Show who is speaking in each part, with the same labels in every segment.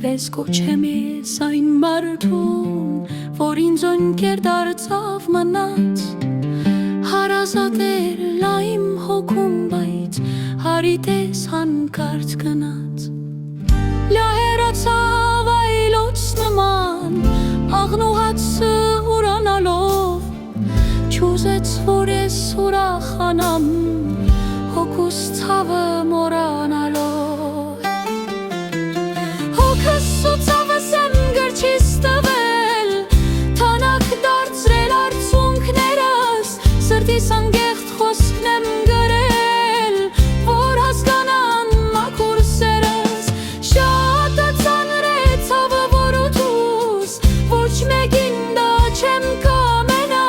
Speaker 1: պես կոչեմ ես այն մարդուն, որ ինձ ընկեր դարձավ մնաց, հարազատ էր լայմ հոգում, բայց հարիտես հանկարծ գնաց, լահերացավ այլոց նման, աղնուհացը ուրանալով, չուզեց, որ ես ուրախանամ, հոգուս ցավը մորանալով, հոգս ու ցավս եմ գրչիս տվել, թանաք դարձրել արցունքներս, սրտիս անգեղտ խոսքն եմ գրել, որ հասկանան մաքուր սերս, շատ է ծանր է ցավը, որ ուտուս, ոչ մեկին դա չեմ կամենա,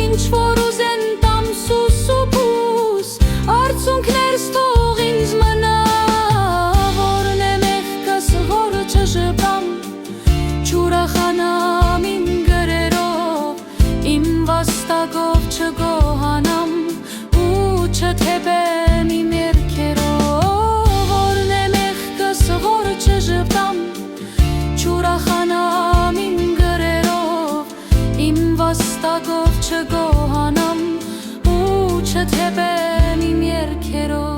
Speaker 1: ինչ որ ուզեն տամ սուս ու փուս, արցունքներս թող ինձ մնա, որն է մեղքս, որ չժպամ, չուրախանամ իմ գրերով, իմ վաստակով չգոհանամ ու չթեփեմ իմ երգերով, որն է մեղքս, որ չժպտամ, չուրախանամ իմ գրերով, իմ վաստակով չգոհանամ ու չթեփեմ իմ երգերով։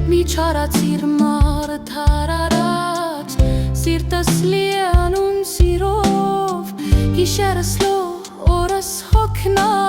Speaker 1: Մի չարացիր մարդ հարարած, սիրտս լի է անուն սիրով, գիշերս լո, օրս հոգնած,